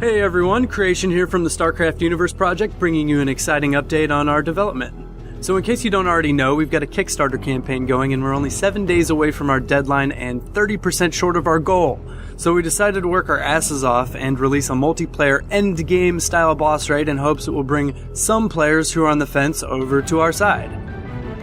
Hey everyone, Creation here from the Starcraft Universe Project, bringing you an exciting update on our development. So in case you don't already know, we've got a Kickstarter campaign going and we're only 7 days away from our deadline and 30% short of our goal. So we decided to work our asses off and release a multiplayer endgame style boss raid in hopes it will bring some players who are on the fence over to our side.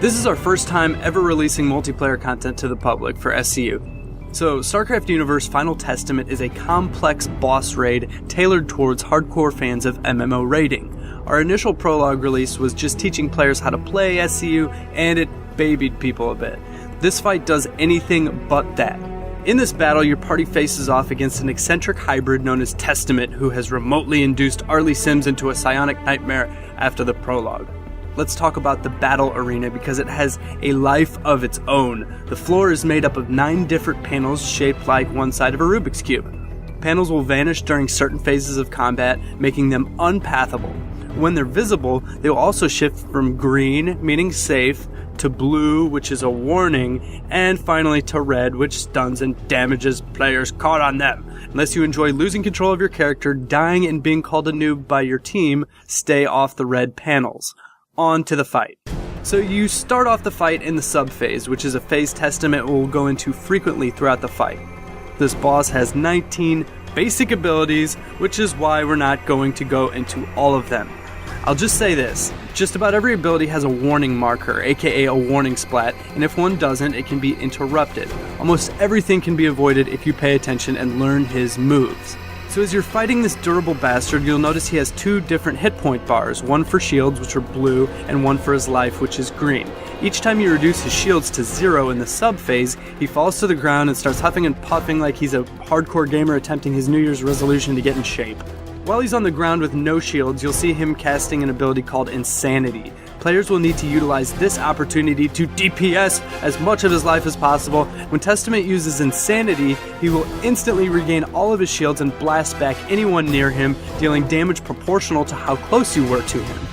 This is our first time ever releasing multiplayer content to the public for SCU. So, StarCraft Universe Final Testament is a complex boss raid tailored towards hardcore fans of MMO raiding. Our initial prologue release was just teaching players how to play SCU, and it babied people a bit. This fight does anything but that. In this battle, your party faces off against an eccentric hybrid known as Testament, who has remotely induced Arlie Sims into a psionic nightmare after the prologue. Let's talk about the battle arena because it has a life of its own. The floor is made up of 9 different panels shaped like one side of a Rubik's Cube. Panels will vanish during certain phases of combat, making them unpathable. When they're visible, they will also shift from green, meaning safe, to blue, which is a warning, and finally to red, which stuns and damages players caught on them. Unless you enjoy losing control of your character, dying, and being called a noob by your team, stay off the red panels. On to the fight. So you start off the fight in the sub-phase, which is a phase Testament will go into frequently throughout the fight. This boss has 19 basic abilities, which is why we're not going to go into all of them. I'll just say this, just about every ability has a warning marker, aka a warning splat, and if one doesn't, it can be interrupted. Almost everything can be avoided if you pay attention and learn his moves. So as you're fighting this durable bastard, you'll notice he has 2 different hit point bars, one for shields, which are blue, and one for his life, which is green. Each time you reduce his shields to 0 in the sub-phase, he falls to the ground and starts huffing and puffing like he's a hardcore gamer attempting his New Year's resolution to get in shape. While he's on the ground with no shields, you'll see him casting an ability called Insanity. Players will need to utilize this opportunity to DPS as much of his life as possible. When Testament uses Insanity, he will instantly regain all of his shields and blast back anyone near him, dealing damage proportional to how close you were to him.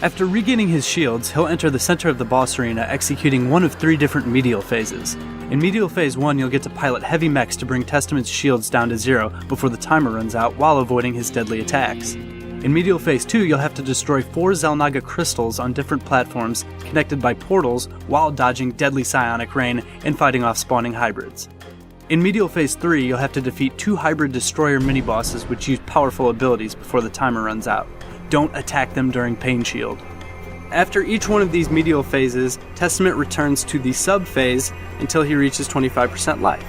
After regaining his shields, he'll enter the center of the boss arena, executing one of 3 different medial phases. In medial phase 1, you'll get to pilot heavy mechs to bring Testament's shields down to 0 before the timer runs out while avoiding his deadly attacks. In medial phase 2, you'll have to destroy 4 Xel'Naga crystals on different platforms connected by portals while dodging deadly psionic rain and fighting off spawning hybrids. In medial phase 3, you'll have to defeat 2 hybrid destroyer mini-bosses which use powerful abilities before the timer runs out. Don't attack them during Pain Shield. After each one of these medial phases, Testament returns to the sub-phase until he reaches 25% life.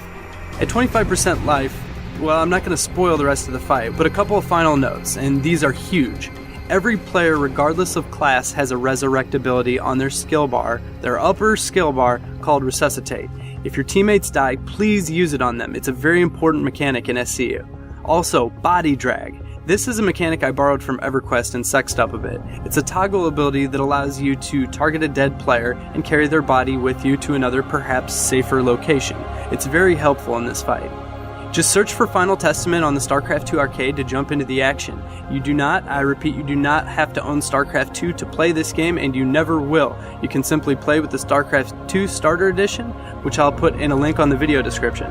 At 25% life, well, I'm not going to spoil the rest of the fight, but a couple of final notes, and these are huge. Every player, regardless of class, has a resurrect ability on their skill bar, their upper skill bar, called Resuscitate. If your teammates die, please use it on them. It's a very important mechanic in SCU. Also, Body Drag. This is a mechanic I borrowed from EverQuest and sexed up a bit. It's a toggle ability that allows you to target a dead player and carry their body with you to another, perhaps safer location. It's very helpful in this fight. Just search for Final Testament on the StarCraft 2 arcade to jump into the action. You do not, I repeat, you do not have to own StarCraft 2 to play this game, and you never will. You can simply play with the StarCraft 2 Starter Edition, which I'll put in a link on the video description.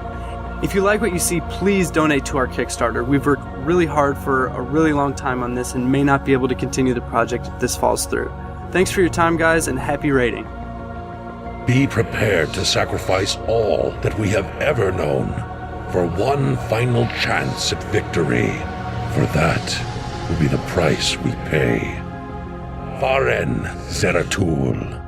If you like what you see, please donate to our Kickstarter. We've worked really hard for a really long time on this and may not be able to continue the project if this falls through. Thanks for your time, guys, and happy raiding. Be prepared to sacrifice all that we have ever known for one final chance at victory, for that will be the price we pay. Varen Zeratul.